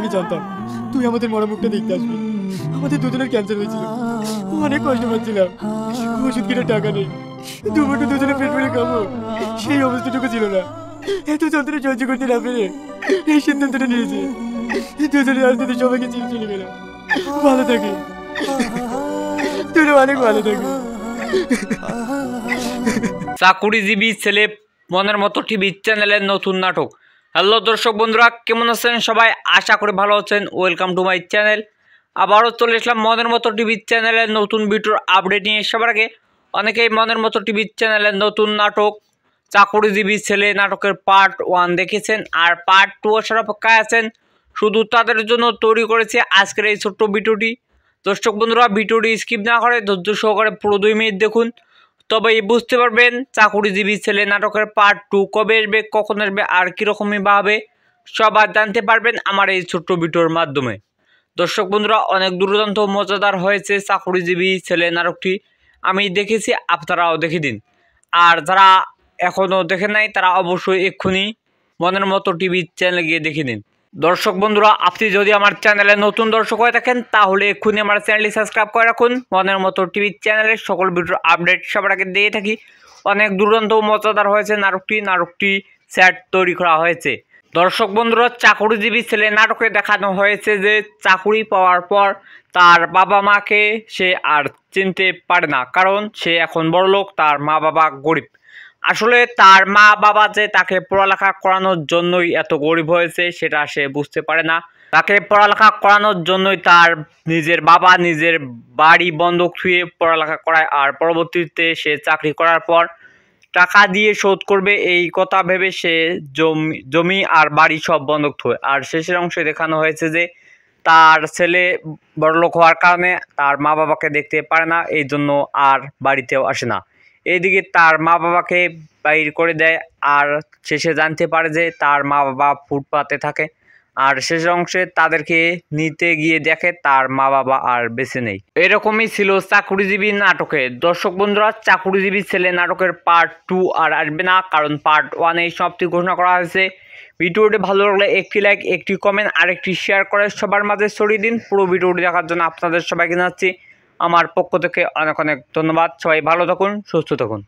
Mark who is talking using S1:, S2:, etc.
S1: আমি জানতাম তুই আমাদের মরা মুখটা দেখতে আসবি। আমাদের দুজনের ক্যান্সার হয়েছিল, অনেক কষ্ট পাচ্ছিলাম, ওষুধ কিনে টাকা নেই, দুপুরটা দুজনে পেট ভরে খাবো সেই অবস্থাটুকু ছিল না। এত যন্ত্রণা সহ্য করতে না পেরে এই সিদ্ধান্তটা নিয়েছে। দুজনে রাজনীতি সবাইকে চিনে চলে গেল। ভালো থাকে, তুই অনেক ভালো থাকে।
S2: চাকুরিজীবী ছেলে মনের মতো টিভি চ্যানেলের নতুন নাটক। হ্যালো দর্শক বন্ধুরা, কেমন আছেন সবাই? আশা করি ভালো আছেন। Welcome to my channel. আবারও চলে আসলাম মনের মতো টিভি চ্যানেলের নতুন ভিডিওর আপডেট নিয়ে। সবার আগে অনেকেই মনের মতো টিভি চ্যানেলের নতুন নাটক চাকুরিজীবী ছেলে নাটকের পার্ট 1 দেখেছেন, আর পার্ট 2 আসার অপেক্ষায় আছেন। শুধু তাদের জন্য তৈরি করেছে আজকের এই ছোট্ট ভিডিওটি। দর্শক বন্ধুরা, ভিডিওটি স্কিপ না করে ধৈর্য সহকারে পুরো 2 মিনিট দেখুন, তবেই বুঝতে পারবেন চাকুরিজীবী ছেলে নাটকের পার্ট 2 কবে আসবে, কখন আসবে আর কীরকমই ভাবে সবার জানতে পারবেন আমার এই ছোট্ট ভিডিওর মাধ্যমে। দর্শক বন্ধুরা, অনেক দুর্দান্ত মজাদার হয়েছে চাকুরিজীবী ছেলে নাটকটি। আমি দেখেছি, আপনারাও দেখে দিন। আর যারা এখনও দেখেন নাই তারা অবশ্যই এক্ষুনি মনের মতো টিভি চ্যানেলে গিয়ে দেখে নিন। দর্শক বন্ধুরা, আপনি যদি আমার চ্যানেলে নতুন দর্শক হয়ে থাকেন তাহলে এক্ষুনি আমার চ্যানেলটি সাবস্ক্রাইব করে রাখুন। মনের মতো টিভি চ্যানেলের সকল ভিডিওর আপডেট সবার আগে দিয়ে থাকি। অনেক দুর্দান্ত মজাদার হয়েছে নাটকটি সেট তৈরি করা হয়েছে। দর্শক বন্ধুরা, চাকুরিজীবী ছেলে নাটকে দেখানো হয়েছে যে চাকুরি পাওয়ার পর তার বাবা মাকে সে আর চিনতে পারে না, কারণ সে এখন বড়লোক, তার মা বাবা গরিব। আসলে তার মা বাবা যে তাকে পড়ালেখা করানোর জন্যই এত গরিব হয়েছে সেটা সে বুঝতে পারে না। তাকে পড়ালেখা করানোর জন্যই তার নিজের বাবা নিজের বাড়ি বন্ধক থুয়ে পড়ালেখা করায়, আর পরবর্তীতে সে চাকরি করার পর টাকা দিয়ে শোধ করবে এই কথা ভেবে সে জমি আর বাড়ি সব বন্ধক থুয়ে। আর শেষের অংশে দেখানো হয়েছে যে তার ছেলে বড়লোক হওয়ার কারণে তার মা বাবাকে দেখতে পারে না, এই জন্য আর বাড়িতেও আসে না। এইদিকে তার মা বাবাকে বাইর করে দেয়, আর শেষে জানতে পারে যে তার মা বাবা ফুটপাতে থাকে। আর শেষের অংশে তাদেরকে নিতে গিয়ে দেখে তার মা বাবা আর বেঁচে নেই। এরকমই ছিল চাকুরিজীবী নাটকে। দর্শক বন্ধুরা, চাকুরিজীবী ছেলে নাটকের পার্ট 2 আর আসবে না, কারণ পার্ট 1 এই সমাপ্তি ঘোষণা করা হয়েছে। ভিডিওটি ভালো লাগলে একটি লাইক, একটি কমেন্ট আর একটি শেয়ার করে সবার মাঝে ছড়িয়ে দিন। পুরো ভিডিওটি দেখার জন্য আপনাদের সবাইকে জানাচ্ছি আমার পক্ষ থেকে অনেক অনেক ধন্যবাদ। সবাই ভালো থাকুন, সুস্থ থাকুন।